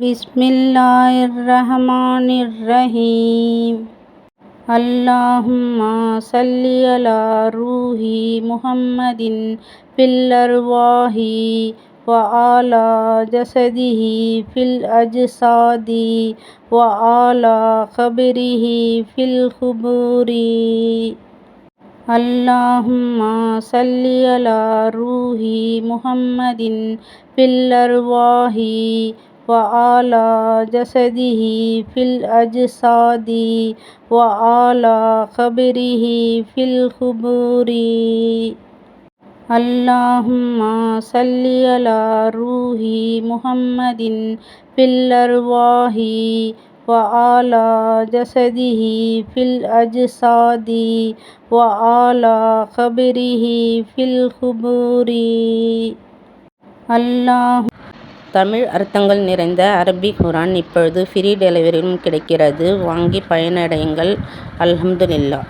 बिस्मिल्लाहिर्रहमानिर्रहीम। अल्लाहुम्मा सल्लि अला रूही मुहम्मदिन फिल अरवाही व आला जसदिही फिल अजसादी व आला क़ब्रिही फिल क़ुबूरी। अल्लाहुम्मा सल्लि अला रूही मुहम्मदिन फिल अरवाही व आला जसदिही फिल अजसादी व आला क़ब्रिही फिल क़ुबूरी। अल्लाहुम्मा सल्लि अला रूही मुहम्मदिन फिल अरवाही व आला जसदिही फिल अजसादी व आला क़ब्रिही फिल क़ुबूरी। அல்லாஹ். தமிழ் அர்த்தங்கள் நிறைந்த அரபி குர்ஆன் இப்பொழுது ஃப்ரீ டெலிவரியிலும் கிடைக்கிறது. வாங்கி பயனடையுங்கள். அல்ஹம்துலில்லாஹ்.